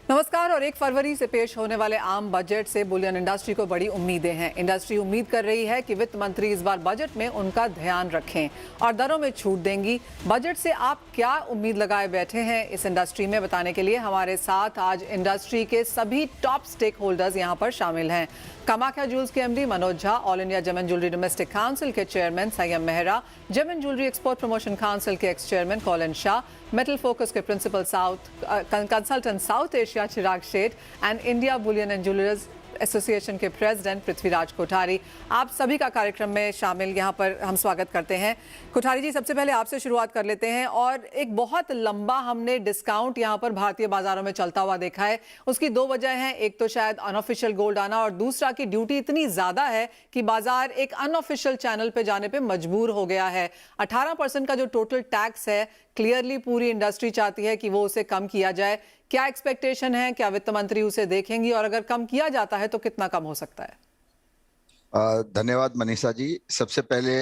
नमस्कार। और 1 फरवरी से पेश होने वाले आम बजट से बुलियन इंडस्ट्री को बड़ी उम्मीदें हैं। इंडस्ट्री उम्मीद कर रही है कि वित्त मंत्री इस बार बजट में उनका ध्यान रखें और दरों में छूट देंगी। बजट से आप क्या उम्मीद लगाए बैठे हैं इस इंडस्ट्री में, बताने के लिए हमारे साथ आज इंडस्ट्री के सभी टॉप स्टेक होल्डर्स यहां पर शामिल हैं। कामाख्या ज्वेल्स के MD Manoj Jha, all India gem and jewellery domestic council के chairman Sanyam Mehra, gem and jewellery export promotion council के ex chairman Colin Shah, metal focus के principal consultant South Asia Chirag Sheth and India bullion and jewellers association के president Prithviraj Kothari, आप सभी का कार्यक्रम में शामिल यहाँ पर हम स्वागत करते हैं। कोठारी जी, सबसे पहले आपसे शुरुआत कर लेते हैं। और एक बहुत लंबा हमने डिस्काउंट यहाँ पर भारतीय बाजारों में चलता हुआ देखा है। उसकी दो वजह हैं, एक तो शायद अनऑफिशियल गोल्ड आना और दूसरा कि ड्यूटी इतनी ज्यादा है कि बाजार एक अनऑफिशियल चैनल पे जाने पे मजबूर हो गया है। 18% का जो टोटल टैक्स है, क्लियरली पूरी इंडस्ट्री चाहती है कि वो उसे कम किया जाए। क्या एक्सपेक्टेशन है, क्या वित्त मंत्री उसे देखेंगी और अगर कम किया जाता है तो कितना कम हो सकता है? धन्यवाद मनीषा जी। सबसे पहले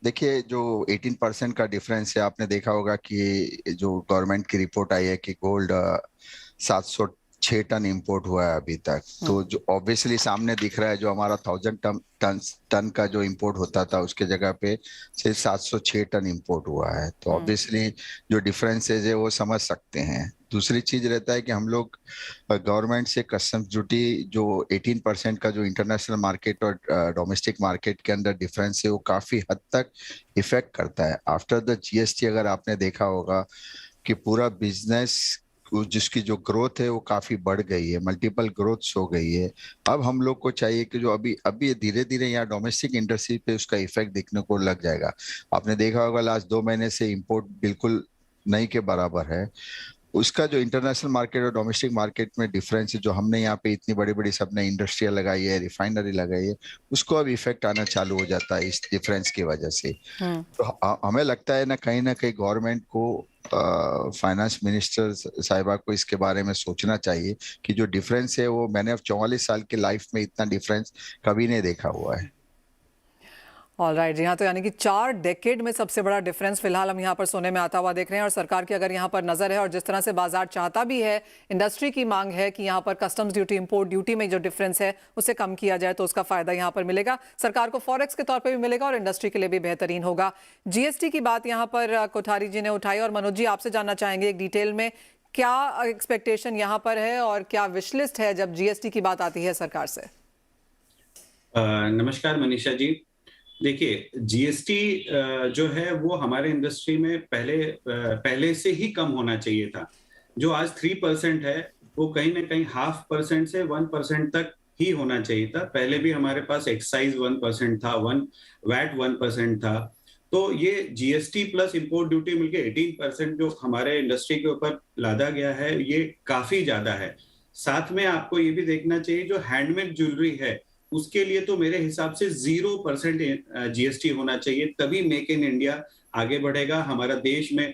देखिए, जो 18% का डिफरेंस है, आपने देखा होगा कि जो गवर्नमेंट की रिपोर्ट आई है कि गोल्ड 706 टन इंपोर्ट हुआ है अभी तक। तो जो ऑब्वियसली सामने दिख रहा है, जो हमारा 1000 टन का जो इंपोर्ट होता था उसके जगह पे सिर्फ 706 टन इंपोर्ट हुआ है। तो ऑब्वियसली जो डिफरेंसेज है वो समझ सकते हैं। दूसरी चीज रहता है कि हम लोग गवर्नमेंट से कस्टम्स ड्यूटी जो 18% का जो इंटरनेशनल मार्केट और डोमेस्टिक मार्केट के अंदर डिफरेंस है, वो काफी हद तक इफेक्ट करता है। आफ्टर द जीएसटी अगर आपने देखा होगा कि पूरा बिजनेस जिसकी जो ग्रोथ है वो काफी बढ़ गई है, मल्टीपल ग्रोथ्स हो गई है। अब हम लोग को चाहिए कि जो अभी अभी धीरे धीरे यहाँ डोमेस्टिक इंडस्ट्री पे उसका इफेक्ट दिखने को लग जाएगा। आपने देखा होगा लास्ट 2 महीने से इंपोर्ट बिल्कुल नहीं के बराबर है। उसका जो इंटरनेशनल मार्केट और डोमेस्टिक मार्केट में डिफरेंस है, जो हमने यहाँ पे इतनी बड़ी बड़ी सबने इंडस्ट्रियल लगाई है, रिफाइनरी लगाई है, उसको अब इफेक्ट आना चालू हो जाता है इस डिफरेंस की वजह से। तो हमें लगता है ना कहीं गवर्नमेंट को, फाइनेंस मिनिस्टर साहिबा को इसके बारे में सोचना चाहिए कि जो डिफरेंस है वो मैंने अब 44 साल की लाइफ में इतना डिफरेंस कभी नहीं देखा हुआ है। ऑलराइट जी हाँ, तो यानी कि 4 डेकेड में सबसे बड़ा डिफरेंस फिलहाल हम यहाँ पर सोने में आता हुआ देख रहे हैं। और सरकार की अगर यहाँ पर नजर है और जिस तरह से बाजार चाहता भी है, इंडस्ट्री की मांग है कि यहाँ पर कस्टम्स ड्यूटी, इंपोर्ट ड्यूटी में जो डिफरेंस है उसे कम किया जाए, तो उसका फायदा यहाँ पर मिलेगा, सरकार को फॉरेक्स के तौर पर भी मिलेगा और इंडस्ट्री के लिए भी बेहतरीन होगा। जीएसटी की बात यहाँ पर कोठारी जी ने उठाई और मनोज जी आपसे जानना चाहेंगे एक डिटेल में, क्या एक्सपेक्टेशन यहाँ पर है और क्या विशलिस्ट है जब जीएसटी की बात आती है सरकार से? नमस्कार मनीषा जी। देखिए, जीएसटी जो है वो हमारे इंडस्ट्री में पहले से ही कम होना चाहिए था। जो आज 3% है वो कहीं ना कहीं 0.5% से 1% तक ही होना चाहिए था। पहले भी हमारे पास एक्साइज 1% था, वैट 1% था। तो ये जीएसटी प्लस इंपोर्ट ड्यूटी मिलके 18% जो हमारे इंडस्ट्री के ऊपर लादा गया है, ये काफी ज्यादा है। साथ में आपको ये भी देखना चाहिए, जो हैंडमेड ज्वेलरी है उसके लिए तो मेरे हिसाब से 0% जीएसटी होना चाहिए, तभी मेक इन इंडिया आगे बढ़ेगा। हमारा देश में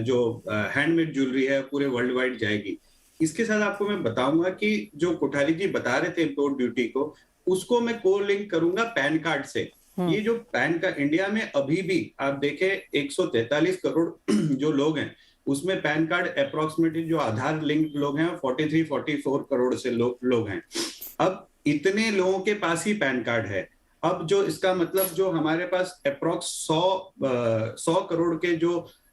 जो हैंडमेड ज्वेलरी है पूरे वर्ल्ड वाइड जाएगी। इसके साथ आपको मैं बताऊंगा कि जो कोठारी जी बता रहे थे इंपोर्ट ड्यूटी को, उसको मैं को लिंक करूंगा पैन कार्ड से। ये जो पैन कार्ड इंडिया में अभी भी आप देखें 143 करोड़ जो लोग हैं, उसमें पैन कार्ड अप्रोक्सीमेटली जो आधार लिंक लोग हैं 43-44 करोड़ से लोग हैं। अब इतने लोगों के पास ही पैन कार्ड है। अब जो इसका मतलब जो हमारे पास अप्रोक्स 100 करोड़ के जो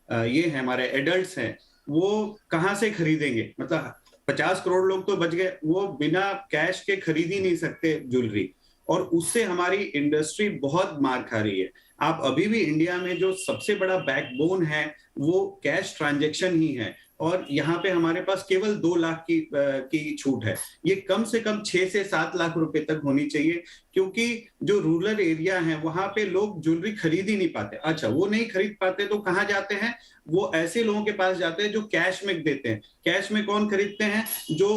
ये है हमारे एडल्ट्स हैं, वो कहाँ से खरीदेंगे? मतलब 50 करोड़ लोग तो बच गए, वो बिना कैश के खरीद ही नहीं सकते ज्वेलरी, और उससे हमारी इंडस्ट्री बहुत मार खा रही है। आप अभी भी इंडिया में जो सबसे बड़ा बैकबोन है वो कैश ट्रांजैक्शन ही है, और यहाँ पे हमारे पास केवल 2 लाख की छूट है। ये कम से कम 6 से 7 लाख रुपए तक होनी चाहिए, क्योंकि जो रूरल एरिया है वहां पे लोग ज्वेलरी खरीद ही नहीं पाते। अच्छा, वो नहीं खरीद पाते तो कहाँ जाते हैं? वो ऐसे लोगों के पास जाते हैं जो कैश में देते हैं। कैश में कौन खरीदते हैं? जो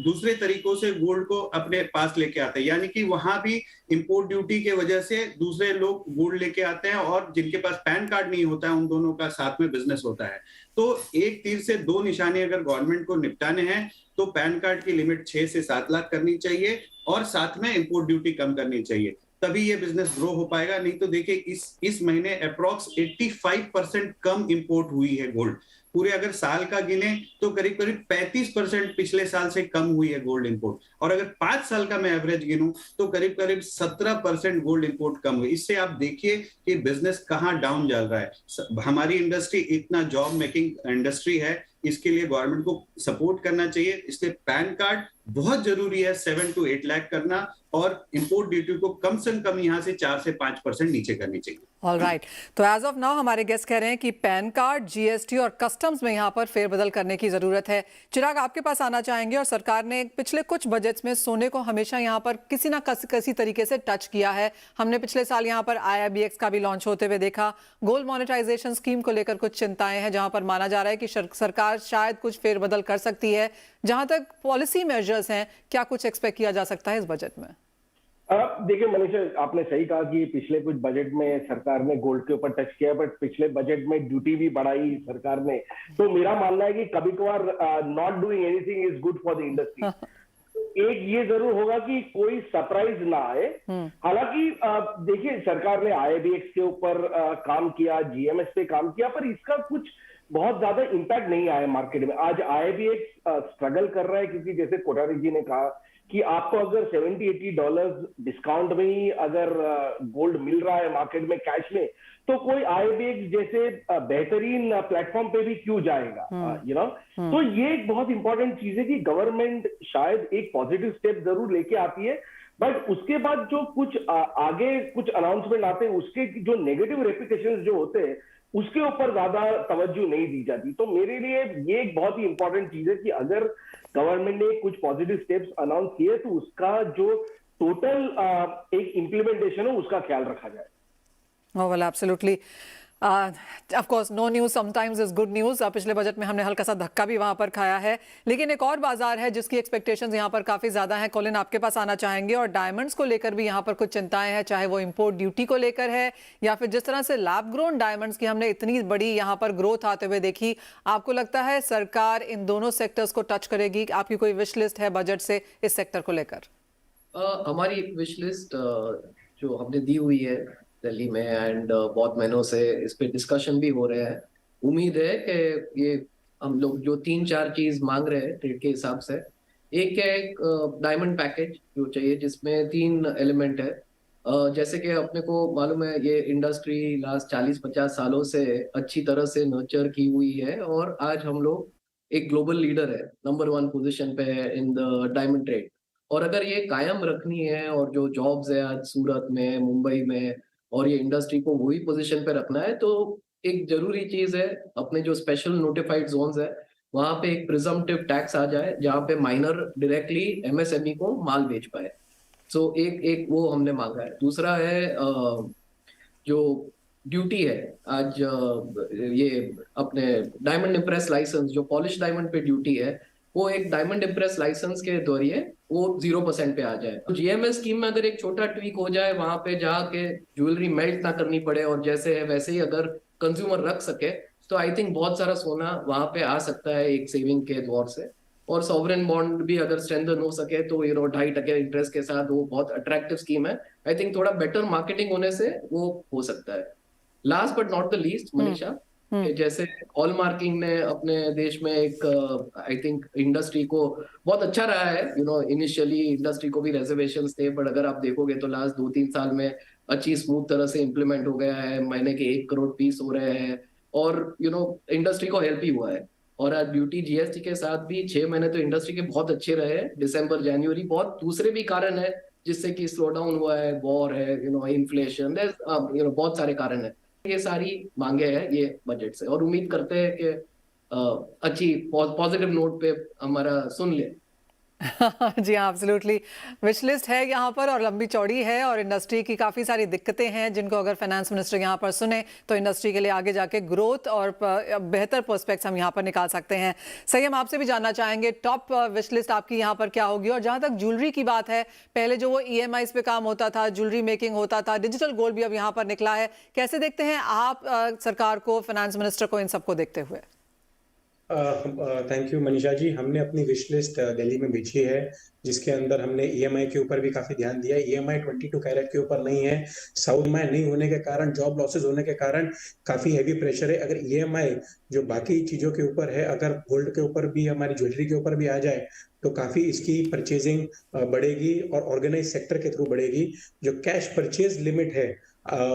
दूसरे तरीकों से गोल्ड को अपने पास लेके आते हैं। यानी कि वहां भी इंपोर्ट ड्यूटी के वजह से दूसरे लोग गोल्ड लेके आते हैं, और जिनके पास पैन कार्ड नहीं होता है उन दोनों का साथ में बिजनेस होता है। तो एक तीर से 2 निशाने अगर गवर्नमेंट को निपटाने हैं तो पैन कार्ड की लिमिट 6 से 7 लाख करनी चाहिए, और साथ में इंपोर्ट ड्यूटी कम करनी चाहिए। तभी ये बिजनेस ग्रो हो पाएगा। नहीं तो देखिए इस महीने अप्रॉक्स 85% कम इंपोर्ट हुई है गोल्ड। पूरे अगर साल का गिने तो करीब करीब 35% पिछले साल से कम हुई है गोल्ड इंपोर्ट, और अगर 5 साल का मैं एवरेज गिनूं तो करीब करीब 17% गोल्ड इंपोर्ट कम हुई। इससे आप देखिए कि बिजनेस कहां डाउन चल रहा है। हमारी इंडस्ट्री इतना जॉब मेकिंग इंडस्ट्री है, इसके लिए गवर्नमेंट को सपोर्ट करना चाहिए। इसलिए पैन कार्ड बहुत जरूरी है 7 to 8 लाख करना, और इंपोर्ट ड्यूटी को कम से कम यहाँ से 4 से 5% नीचे करनी चाहिए। ऑल राइट, तो एज ऑफ नाउ हमारे गेस्ट कह रहे हैं कि पैन कार्ड, जीएसटी और कस्टम्स में यहाँ पर फेरबदल करने की जरूरत है। चिराग, आपके पास आना चाहेंगे। और सरकार ने पिछले कुछ बजट्स में सोने को हमेशा यहाँ पर किसी ना किसी तरीके से टच किया है। हमने पिछले साल यहाँ पर IIBX का भी लॉन्च होते हुए देखा। गोल्ड मोनेटाइजेशन स्कीम को लेकर कुछ चिंताएं हैं, जहां पर माना जा रहा है कि सरकार शायद कुछ फेरबदल कर सकती है। जहां तक पॉलिसी मेजर्स हैं, क्या कुछ एक्सपेक्ट किया जा सकता है इस बजट में? देखिए मनीषा, आपने सही कहा कि पिछले कुछ बजट में सरकार ने गोल्ड के ऊपर टच किया, बट पिछले बजट में ड्यूटी भी बढ़ाई सरकार ने। तो मेरा मानना है कि कभी कभार not doing anything is good for the industry. एक ये जरूर होगा कि कोई सरप्राइज ना आए। हालांकि देखिए, सरकार ने IIBX के ऊपर काम किया, GMS पे काम किया, पर इसका कुछ बहुत ज्यादा इम्पैक्ट नहीं आया मार्केट में। आज IIBX स्ट्रगल कर रहा है, क्योंकि जैसे कोठारी जी ने कहा कि आपको अगर $70-80 डिस्काउंट में ही अगर गोल्ड मिल रहा है मार्केट में कैश में, तो कोई IIBX जैसे बेहतरीन प्लेटफॉर्म पे भी क्यों जाएगा, यू नो। तो ये एक बहुत इंपॉर्टेंट चीज है कि गवर्नमेंट शायद एक पॉजिटिव स्टेप जरूर लेके आती है, बट उसके बाद जो कुछ आगे कुछ अनाउंसमेंट आते हैं, उसके जो नेगेटिव रेपिटेशन जो होते हैं, उसके ऊपर ज्यादा तवज्जो नहीं दी जाती। तो मेरे लिए ये एक बहुत ही इंपॉर्टेंट चीज है कि अगर गवर्नमेंट ने कुछ पॉजिटिव स्टेप्स अनाउंस किए, तो उसका जो टोटल एक इम्प्लीमेंटेशन है उसका ख्याल रखा जाए। Oh, well, absolutely. Of course, no news sometimes is good news. पिछले बजट में हमने हल्का सा धक्का भी वहां पर खाया है, लेकिन एक और बाजार है जिसकी एक्सपेक्टेशंस यहाँ पर काफी ज्यादा हैं। कॉलिन, आपके पास आना चाहेंगे। और डायमंड्स को लेकर भी यहाँ पर कुछ चिंताएं हैं, चाहे वो इंपोर्ट ड्यूटी को लेकर है या फिर जिस तरह से लैब ग्रोन डायमंड्स की हमने इतनी बड़ी यहाँ पर ग्रोथ आते हुए देखी। आपको लगता है सरकार इन दोनों सेक्टर्स को टच करेगी? आपकी कोई विश लिस्ट है बजट से इस सेक्टर को लेकर? हमारी विश लिस्ट जो हमने दी हुई है दिल्ली में, एंड बहुत महीनों से इस पे डिस्कशन भी हो रहे हैं। उम्मीद है कि ये हम लोग जो 3-4 चीज मांग रहे हैं ट्रेड के हिसाब से, एक है डायमंड पैकेज जो चाहिए, जिसमें 3 एलिमेंट है। जैसे कि अपने को मालूम है ये इंडस्ट्री लास्ट 40-50 सालों से अच्छी तरह से नर्चर की हुई है, और आज हम लोग एक ग्लोबल लीडर है, नंबर 1 पोजीशन पे है इन द डायमंड ट्रेड। और अगर ये कायम रखनी है, और जो जॉब्स है आज सूरत में, मुंबई में, और ये इंडस्ट्री को वही पोजीशन पे रखना है, तो एक जरूरी चीज है अपने जो स्पेशल नोटिफाइड जोन्स है वहां पे एक प्रिजम्पटिव टैक्स आ जाए, जहां पे माइनर डायरेक्टली MSME को माल बेच पाए। सो एक वो हमने मांगा है। दूसरा है जो ड्यूटी है आज, ये अपने डायमंड इम्प्रेस लाइसेंस, जो पॉलिश डायमंड पे ड्यूटी है, वो एक डायमंड इम्प्रेस लाइसेंस के जरिए वो 0% पे आ जाए। तो GMS स्कीम में अगर एक छोटा ट्वीक हो जाए वहां पे, जहाँ के ज्वेलरी मेल्ट ना करनी पड़े और जैसे है वैसे ही अगर कंज्यूमर रख सके, तो आई थिंक बहुत सारा सोना वहां पे आ सकता है एक सेविंग के दौर से। और सॉवरेन बॉन्ड भी अगर स्ट्रेंथन हो सके तो 2.5% इंटरेस्ट के साथ, वो बहुत अट्रैक्टिव स्कीम है। आई थिंक थोड़ा बेटर मार्केटिंग होने से वो हो सकता है। Last but not the least Manisha, जैसे हॉलमार्किंग ने अपने देश में एक आई थिंक इंडस्ट्री को बहुत अच्छा रहा है, इनिशियली इंडस्ट्री को भी रिजर्वेशंस थे, बट अगर आप देखोगे तो लास्ट 2-3 साल में अच्छी स्मूथ तरह से इंप्लीमेंट हो गया है। महीने के 1 करोड़ पीस हो रहे हैं, और इंडस्ट्री को हेल्प ही हुआ है। और आज ड्यूटी GST के साथ भी 6 महीने तो इंडस्ट्री के बहुत अच्छे रहे हैं, दिसंबर जनवरी। बहुत दूसरे भी कारण है जिससे कि स्लो डाउन हुआ है, वॉर है, इन्फ्लेशन, बहुत सारे कारण है। ये सारी मांगे हैं ये बजट से, और उम्मीद करते हैं कि अच्छी पॉजिटिव नोट पे हमारा सुन ले। जी हाँ, एब्सोल्युटली। विश लिस्ट है यहाँ पर और लंबी चौड़ी है, और इंडस्ट्री की काफ़ी सारी दिक्कतें हैं जिनको अगर फाइनेंस मिनिस्टर यहाँ पर सुने तो इंडस्ट्री के लिए आगे जाके ग्रोथ और बेहतर प्रोस्पेक्ट्स हम यहाँ पर निकाल सकते हैं। सही, हम आपसे भी जानना चाहेंगे टॉप विश लिस्ट आपकी यहाँ पर क्या होगी? और जहाँ तक ज्वेलरी की बात है, पहले जो वो EMIs पे काम होता था, ज्वेलरी मेकिंग होता था, डिजिटल गोल्ड भी अब यहाँ पर निकला है। कैसे देखते हैं आप सरकार को, फाइनेंस मिनिस्टर को, इन सबको देखते हुए? Thank you Manisha ji. हमने अपनी विश लिस्ट दिल्ली में भेजी है, जिसके अंदर हमने ईएमआई के ऊपर भी काफी ध्यान दिया है। ईएमआई 22 कैरेट के ऊपर नहीं है। साउथ में नहीं होने के कारण, जॉब लॉसेस होने के कारण काफी हैवी प्रेशर है। अगर ईएमआई जो बाकी चीजों के ऊपर है, अगर गोल्ड के ऊपर भी, हमारी ज्वेलरी के ऊपर भी आ जाए तो काफी इसकी परचेजिंग बढ़ेगी और ऑर्गेनाइज सेक्टर के थ्रू बढ़ेगी। जो कैश परचेज लिमिट है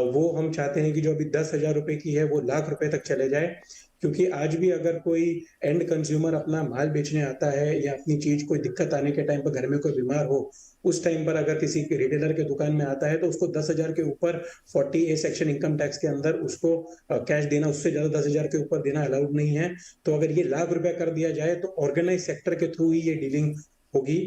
वो हम चाहते हैं कि जो अभी 10,000 रुपए की है वो लाख रुपए तक चले जाए, क्योंकि आज भी अगर कोई एंड कंज्यूमर अपना माल बेचने आता है या अपनी चीज कोई दिक्कत आने के टाइम पर, घर में कोई बीमार हो, उस टाइम पर अगर किसी रिटेलर के दुकान में आता है तो उसको 10,000 के ऊपर 40A सेक्शन इनकम टैक्स के अंदर उसको कैश देना, उससे ज्यादा 10,000 के ऊपर देना अलाउड नहीं है। तो अगर ये लाख रुपया कर दिया जाए तो ऑर्गेनाइज सेक्टर के थ्रू ही ये डीलिंग होगी।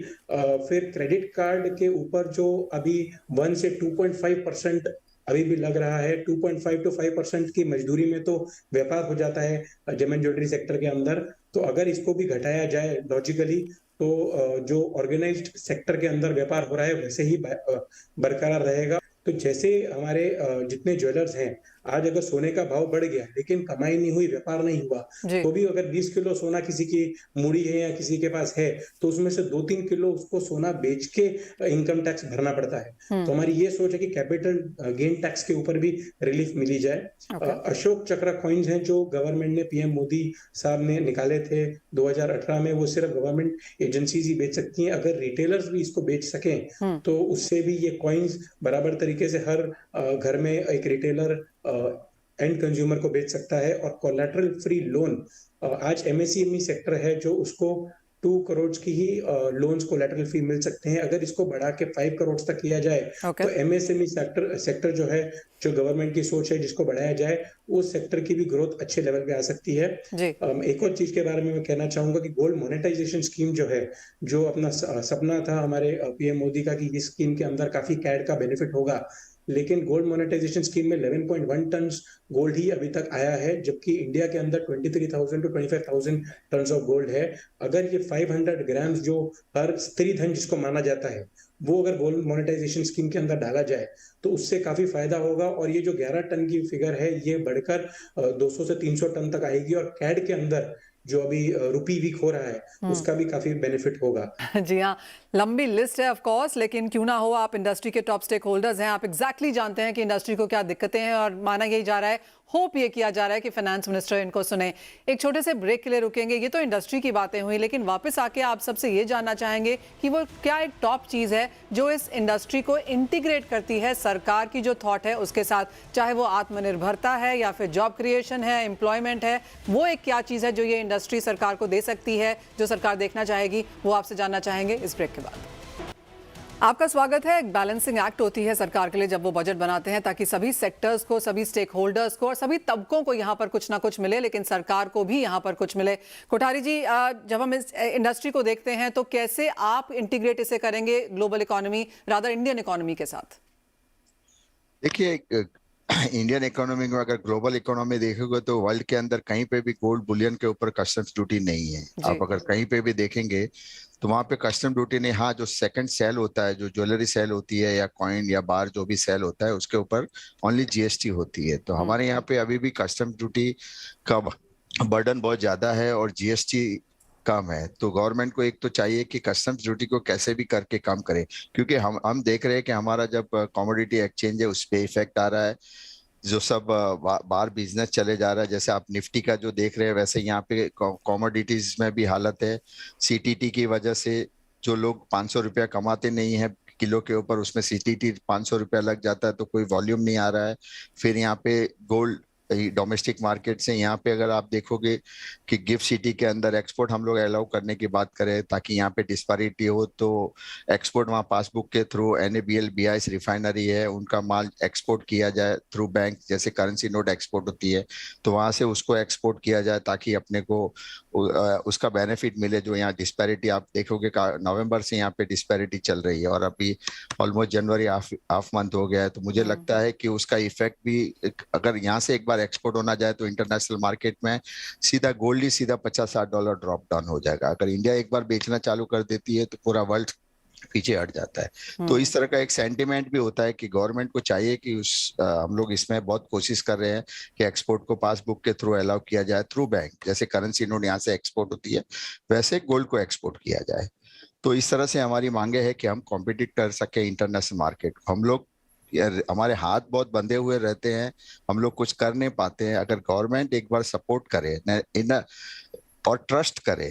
फिर क्रेडिट कार्ड के ऊपर जो अभी 1 से 2.5% अभी भी लग रहा है, 2.5 to 5% की मजदूरी में तो व्यापार हो जाता है जेम एंड ज्वेलरी सेक्टर के अंदर। तो अगर इसको भी घटाया जाए लॉजिकली, तो जो ऑर्गेनाइज्ड सेक्टर के अंदर व्यापार हो रहा है वैसे ही बरकरार रहेगा। तो जैसे हमारे जितने ज्वेलर्स हैं, आज अगर सोने का भाव बढ़ गया लेकिन कमाई नहीं हुई, व्यापार नहीं हुआ, तो भी अगर 20 किलो सोना किसी की मुड़ी है या किसी के पास है तो उसमें से 2-3 किलो उसको सोना बेच के इनकम टैक्स भरना पड़ता है। तो हमारी ये सोच है कि कैपिटल गेन टैक्स के ऊपर भी रिलीफ मिली जाए। अशोक चक्र कॉइन्स हैं जो गवर्नमेंट ने, पीएम मोदी साहब ने निकाले थे 2018 में, वो सिर्फ गवर्नमेंट एजेंसीज ही बेच सकती हैं। अगर रिटेलर्स भी इसको बेच सकें तो उससे भी ये कॉइन्स बराबर तरीके से हर घर में एक रिटेलर एंड कंज्यूमर को बेच सकता है। और कोलैटरल फ्री लोन, आज एमएसएमई सेक्टर है जो उसको 2 करोड़ की ही लोन्स कोलैटरल फ्री मिल सकते हैं। अगर इसको बढ़ा के 5 करोड़ तक किया जाए तो एमएसएमई सेक्टर जो है, जो गवर्नमेंट की सोच है जिसको बढ़ाया जाए, उस सेक्टर की भी ग्रोथ अच्छे लेवल पे आ सकती है। एक और चीज के बारे में मैं कहना चाहूंगा कि गोल्ड मोनेटाइजेशन स्कीम जो है, जो अपना सपना था हमारे पीएम मोदी का कि इस स्कीम के अंदर काफी कैड का बेनिफिट होगा, लेकिन गोल्ड मोनेटाइजेशन स्कीम में 11.1 टन गोल्ड ही अभी तक आया है, जबकि इंडिया के अंदर 23,000 to 25,000 टन ऑफ गोल्ड है। अगर ये 500 ग्राम्स जो हर स्त्री धन जिसको माना जाता है, वो अगर गोल्ड मोनेटाइजेशन स्कीम के अंदर डाला जाए तो उससे काफी फायदा होगा। और ये जो 11 टन की फिगर है ये बढ़कर 200 से 300 टन तक आएगी। और कैड के अंदर जो अभी रुपी वीक हो रहा है उसका भी काफी बेनिफिट होगा। जी हाँ, लंबी लिस्ट है ऑफ कोर्स, लेकिन क्यों ना हो, आप इंडस्ट्री के टॉप स्टेक होल्डर्स हैं, आप एग्जैक्टली जानते हैं कि इंडस्ट्री को क्या दिक्कतें हैं, और माना यही जा रहा है, होप ये किया जा रहा है कि फाइनेंस मिनिस्टर इनको सुने। एक छोटे से ब्रेक के लिए रुकेंगे। ये तो इंडस्ट्री की बातें हुई, लेकिन वापस आके आप सबसे ये जानना चाहेंगे कि वो क्या एक टॉप चीज़ है जो इस इंडस्ट्री को इंटीग्रेट करती है सरकार की जो थॉट है उसके साथ, चाहे वो आत्मनिर्भरता है या फिर जॉब क्रिएशन है, एम्प्लॉयमेंट है, वो एक क्या चीज़ है जो ये इंडस्ट्री सरकार को दे सकती है, जो सरकार देखना चाहेगी, वो आपसे जानना चाहेंगे इस ब्रेक के बाद। आपका स्वागत है। एक बैलेंसिंग एक्ट होती है सरकार के लिए जब वो बजट बनाते हैं, ताकि सभी सेक्टर्स को, सभी स्टेक होल्डर्स को और सभी तबकों को यहाँ पर कुछ ना कुछ मिले, लेकिन सरकार को भी यहाँ पर कुछ मिले। कोठारी जी, जब हम इस इंडस्ट्री को देखते हैं तो कैसे आप इंटीग्रेट इसे करेंगे global economy, rather Indian economy के साथ? देखिए, इंडियन इकोनॉमी में अगर ग्लोबल इकोनॉमी देखोगे तो वर्ल्ड के अंदर कहीं पे भी गोल्ड बुलियन के ऊपर कस्टम्स ड्यूटी नहीं है। आप अगर कहीं पे भी देखेंगे तो वहां पे कस्टम ड्यूटी नहीं। हाँ, जो सेकंड सेल होता है, जो ज्वेलरी सेल होती है या कॉइन या बार जो भी सेल होता है, उसके ऊपर ओनली जीएसटी होती है। तो हमारे यहाँ पे अभी भी कस्टम ड्यूटी का बर्डन बहुत ज्यादा है और जीएसटी कम है। तो गवर्नमेंट को एक तो चाहिए कि कस्टम्स ड्यूटी को कैसे भी करके कम करे, क्योंकि हम देख रहे हैं कि हमारा जब कमोडिटी एक्सचेंज है उस पे इफेक्ट आ रहा है। जो सब बाहर बिजनेस चले जा रहा है, जैसे आप निफ्टी का जो देख रहे हैं, वैसे यहाँ पे कमोडिटीज में भी हालत है। सीटीटी की वजह से जो लोग 500 रुपया कमाते नहीं है किलो के ऊपर, उसमें सीटीटी 500 रुपया लग जाता है, तो कोई वॉल्यूम नहीं आ रहा है। फिर यहाँ पे गोल्ड डोमेस्टिक मार्केट से यहाँ पे अगर आप देखोगे कि गिफ्ट सिटी के अंदर एक्सपोर्ट हम लोग अलाउ करने की बात करें ताकि यहाँ पे डिस्पैरिटी हो, तो एक्सपोर्ट वहाँ पासबुक के थ्रू NABL BIS रिफाइनरी है, उनका माल एक्सपोर्ट किया जाए थ्रू बैंक, जैसे करेंसी नोट एक्सपोर्ट होती है, तो वहां से उसको एक्सपोर्ट किया जाए ताकि अपने को उसका बेनिफिट मिले। जो यहाँ डिस्पैरिटी आप देखोगे नवंबर से यहाँ पे डिस्पैरिटी चल रही है और अभी ऑलमोस्ट जनवरी हाफ मंथ हो गया है। तो मुझे लगता है कि उसका इफेक्ट भी, अगर यहाँ से एक बार एक्सपोर्ट होना जाए तो इंटरनेशनल मार्केट में सीधा गोल्ड ही सीधा $50-60 ड्रॉप डाउन हो जाएगा। अगर इंडिया एक बार बेचना चालू कर देती है तो पूरा वर्ल्ड पीछे हट जाता है। तो इस तरह का एक सेंटिमेंट भी होता है कि गवर्नमेंट को चाहिए कि हम लोग इसमें बहुत कोशिश कर रहे हैं कि एक्सपोर्ट को पासबुक के थ्रू अलाउ किया जाए, थ्रू बैंक, जैसे करेंसी नोट यहाँ से एक्सपोर्ट होती है वैसे गोल्ड को एक्सपोर्ट किया जाए। तो इस तरह से हमारी मांगे है कि हम कॉम्पिटिट कर सके इंटरनेशनल मार्केट। हम लोग यार हमारे हाथ बहुत बंधे हुए रहते हैं, हम लोग कुछ कर नहीं पाते हैं। अगर गवर्नमेंट एक बार सपोर्ट करे और ट्रस्ट करे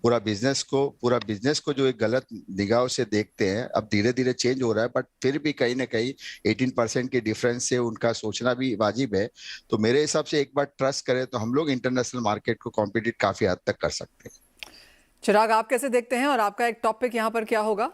पूरा बिजनेस को जो एक गलत निगाह से देखते हैं, अब धीरे धीरे चेंज हो रहा है, बट फिर भी कहीं ना कहीं 18% के डिफरेंस से उनका सोचना भी वाजिब है। तो मेरे हिसाब से एक बार ट्रस्ट करें तो हम लोग इंटरनेशनल मार्केट को कॉम्पिटिट काफी हद तक कर सकते हैं। चिराग, आप कैसे देखते हैं और आपका एक टॉपिक यहाँ पर क्या होगा?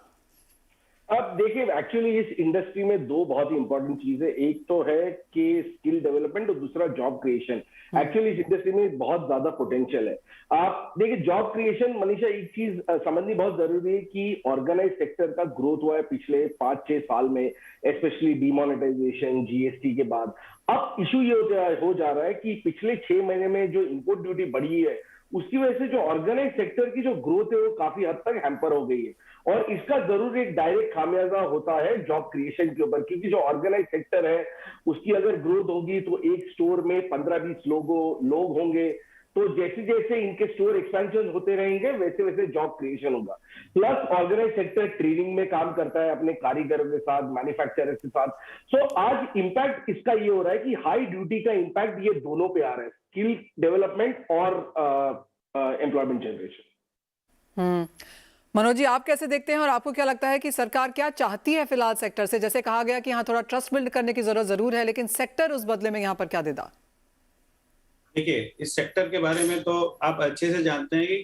अब देखिए, एक्चुअली इस इंडस्ट्री में दो बहुत ही इंपॉर्टेंट चीजें, एक तो है कि स्किल डेवलपमेंट और दूसरा जॉब क्रिएशन। एक्चुअली इस इंडस्ट्री में बहुत ज्यादा पोटेंशियल है। आप देखिए जॉब क्रिएशन, मनीषा एक चीज समझनी बहुत जरूरी है कि ऑर्गेनाइज सेक्टर का ग्रोथ हुआ है पिछले 5-6 साल में, स्पेशली डिमोनेटाइजेशन, जीएसटी के बाद। अब इशू ये हो जा रहा है कि पिछले 6 महीने में जो इम्पोर्ट ड्यूटी बढ़ी है उसकी वजह से जो ऑर्गेनाइज सेक्टर की जो ग्रोथ है वो काफी हद तक हैम्पर हो गई है, और इसका जरूर एक डायरेक्ट खामियाजा होता है जॉब क्रिएशन के ऊपर, क्योंकि जो ऑर्गेनाइज सेक्टर है उसकी अगर ग्रोथ होगी तो एक स्टोर में 15-20 लोग होंगे, तो जैसे जैसे इनके स्टोर एक्सपेंशन होते रहेंगे वैसे वैसे जॉब क्रिएशन होगा। प्लस ऑर्गेनाइज सेक्टर ट्रेनिंग में काम करता है अपने कारीगरों के साथ, मैन्युफैक्चरर के साथ। सो आज इम्पैक्ट इसका ये हो रहा है कि हाई ड्यूटी का इम्पैक्ट ये दोनों पे आ रहा है, स्किल डेवलपमेंट और एम्प्लॉयमेंट जनरेशन। मनोज जी, आप कैसे देखते हैं और आपको क्या लगता है कि सरकार क्या चाहती है फिलहाल सेक्टर से? जैसे कहा गया कि हाँ थोड़ा ट्रस्ट बिल्ड करने की जरूरत जरूर है, लेकिन सेक्टर उस बदले में यहाँ पर क्या देता? देखिए, इस सेक्टर के बारे में तो आप अच्छे से जानते हैं कि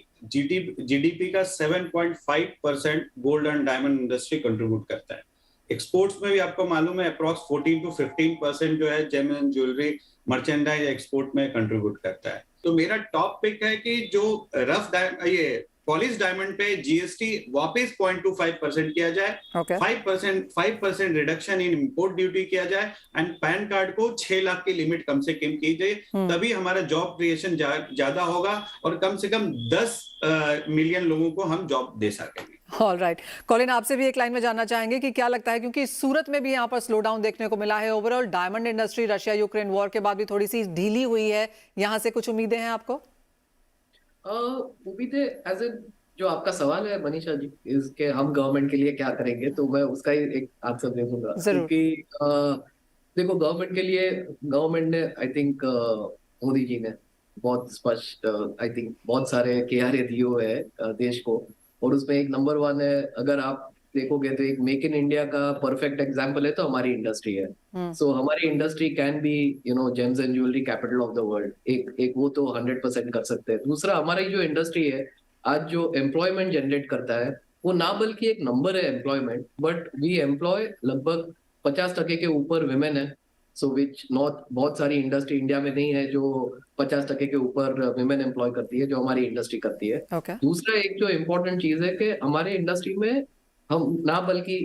जीडीपी का 7.5% gold and diamond industry contribute करता है। एक्सपोर्ट्स में भी आपको मालूम है अप्रॉक्स 14 to 15% जो है gem and jewellery merchandise export में कंट्रीब्यूट करता है। तो मेरा टॉप पिक है कि जो ये पॉलिश डायमंड पे जीएसटी वापस 0.25% किया जाए, 5% रिडक्शन इन इंपोर्ट ड्यूटी किया जाए, एंड पैन कार्ड को 6 लाख की लिमिट कम से कम की जाए, तभी हमारा जॉब क्रिएशन ज्यादा होगा और कम से कम 10 मिलियन लोगों को हम जॉब दे सकेंगे। ऑल राइट, कॉलिन आपसे भी एक लाइन में जानना चाहेंगे कि क्या लगता है, क्योंकि सूरत में भी यहाँ पर स्लो डाउन देखने को मिला है, overall diamond industry Russia Ukraine war के बाद भी थोड़ी सी ढीली हुई है, यहाँ से कुछ उम्मीदें हैं आपको? उम्मीदें एज ए जो आपका सवाल है मनीषा जी, इसके हम गवर्नमेंट के लिए क्या करेंगे, तो मैं उसका ही एक आंसर दे दूंगा। क्योंकि देखो, गवर्नमेंट के लिए गवर्नमेंट ने आई थिंक मोदी जी ने बहुत स्पष्ट आई थिंक बहुत सारे KRA दिए हुए हैं देश को, और उसमें एक नंबर 1 है, अगर आप देखोगे तो एक मेक इन इंडिया का परफेक्ट एग्जांपल है तो हमारी इंडस्ट्री है। सो हमारी industry can be James and jewellery capital of the world, एक वो तो 100% कर सकते हैं। दूसरा, हमारी जो इंडस्ट्री है आज जो एम्प्लॉयमेंट जनरेट करता है वो ना बल्कि एक नंबर है एम्प्लॉयमेंट, बट वी एम्प्लॉय लगभग 50% के ऊपर विमेन है। सो विच नॉट बहुत सारी इंडस्ट्री इंडिया में नहीं है जो 50% के ऊपर विमेन एम्प्लॉय करती है, जो हमारी इंडस्ट्री करती है। दूसरा एक जो इम्पोर्टेंट चीज है कि हमारे इंडस्ट्री में हम ना बल्कि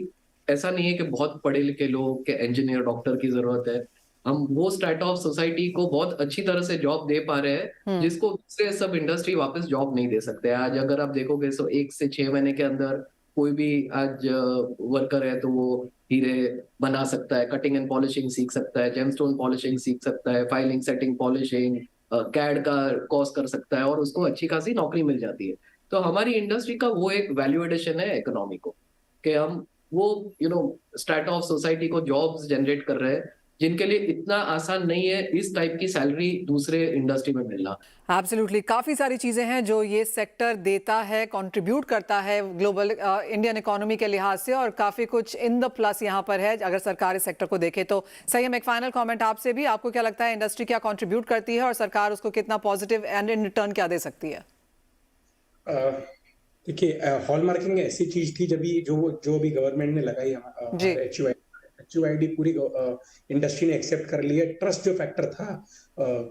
ऐसा नहीं है कि बहुत पढ़े लिखे लोग के इंजीनियर डॉक्टर की जरूरत है, हम वो स्ट्रेटा ऑफ सोसाइटी को बहुत अच्छी तरह से जॉब दे पा रहे हैं जिसको दूसरे सब इंडस्ट्री वापस जॉब नहीं दे सकते। आज अगर आप देखोगे तो 1 से 6 महीने के अंदर कोई भी आज वर्कर है तो वो हीरे बना सकता है, कटिंग एंड पॉलिशिंग सीख सकता है, जेमस्टोन पॉलिशिंग सीख सकता है, फाइलिंग, सेटिंग, पॉलिशिंग, कैड का कोर्स कर सकता है, और उसको अच्छी खासी नौकरी मिल जाती है। तो हमारी इंडस्ट्री का वो एक वैल्यू एडिशन है इकोनॉमी को, कि हम वो स्ट्रेटा ऑफ सोसाइटी को जॉब्स जनरेट कर रहे हैं जिनके लिए इतना आसान नहीं है इस टाइप की सैलरी दूसरे इंडस्ट्री में मिलना। एब्सोल्युटली, काफी सारी चीजें हैं जो ये सेक्टर देता है, कंट्रीब्यूट करता है ग्लोबल इंडियन इकोनॉमी के लिहाज से, और काफी कुछ इन द प्लस यहाँ पर है अगर सरकार इस सेक्टर को देखे तो। सही, हम एक फाइनल कमेंट आपसे भी, आपको क्या लगता है इंडस्ट्री क्या कंट्रीब्यूट करती है और सरकार उसको कितना पॉजिटिव एंड इन रिटर्न क्या दे सकती है? देखिए, हॉलमार्किंग ऐसी चीज थी जब जो भी गवर्नमेंट ने लगाई HUID पूरी इंडस्ट्री ने एक्सेप्ट कर लिया। ट्रस्ट जो फैक्टर था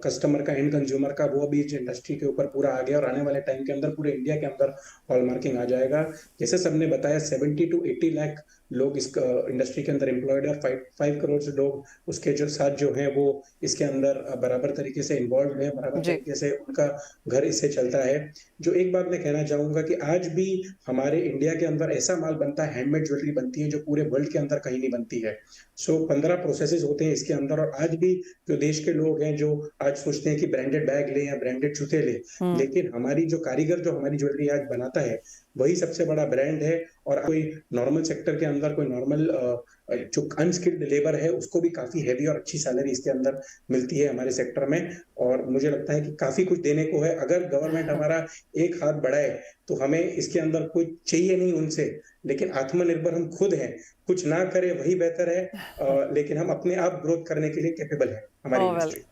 कस्टमर का, एंड कंज्यूमर का, वो अभी इस इंडस्ट्री के ऊपर पूरा आ गया, और आने वाले टाइम के अंदर पूरे इंडिया के अंदर हॉलमार्किंग आ जाएगा। जैसे सबने बताया 70 to 80 लाख लोग इस इंडस्ट्री के अंदर एम्प्लॉयड है और 5 करोड़ से लोग उसके जो साथ जो हैं वो इसके अंदर बराबर तरीके से इन्वॉल्व है, बराबर जी। तरीके से उनका घर इससे चलता है। जो एक बात मैं कहना चाहूंगा कि आज भी हमारे इंडिया के अंदर ऐसा माल बनता है, हैंडमेड ज्वेलरी बनती है जो पूरे वर्ल्ड के अंदर कहीं नहीं बनती है। 15 प्रोसेसेस होते हैं इसके अंदर, और आज भी जो देश के लोग हैं जो आज सोचते हैं कि ब्रांडेड बैग लें या ब्रांडेड जूते लें, लेकिन हमारी जो कारीगर जो हमारी ज्वेलरी आज बनाता है वही सबसे बड़ा ब्रांड है। और कोई नॉर्मल सेक्टर के अंदर कोई नॉर्मल जो अनस्किल्ड लेबर है उसको भी काफी हैवी और अच्छी सैलरी इसके अंदर मिलती है हमारे सेक्टर में। और मुझे लगता है कि काफी कुछ देने को है। अगर गवर्नमेंट हमारा एक हाथ बढ़ाए तो हमें इसके अंदर कुछ चाहिए नहीं उनसे, लेकिन आत्मनिर्भर हम खुद हैं। कुछ ना करे वही बेहतर है, लेकिन हम अपने आप ग्रोथ करने के लिए कैपेबल है हमारी इंडस्ट्री।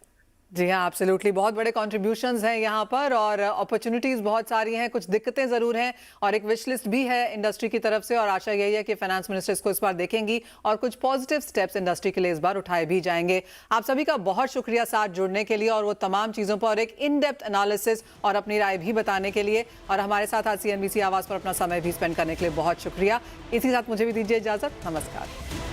जी हाँ, एब्सोल्युटली, बहुत बड़े कंट्रीब्यूशंस हैं यहाँ पर और अपॉर्चुनिटीज़ बहुत सारी हैं, कुछ दिक्कतें ज़रूर हैं और एक विश लिस्ट भी है इंडस्ट्री की तरफ से। और आशा यही है कि फाइनेंस मिनिस्टर इसको इस बार देखेंगी और कुछ पॉजिटिव स्टेप्स इंडस्ट्री के लिए इस बार उठाए भी जाएंगे। आप सभी का बहुत शुक्रिया साथ जुड़ने के लिए और वो तमाम चीज़ों पर एक इन डेप्थ एनालिसिस और अपनी राय भी बताने के लिए, और हमारे साथ आज CNBC आवाज़ पर अपना समय भी स्पेंड करने के लिए बहुत शुक्रिया। इसी साथ मुझे भी दीजिए इजाज़त। नमस्कार।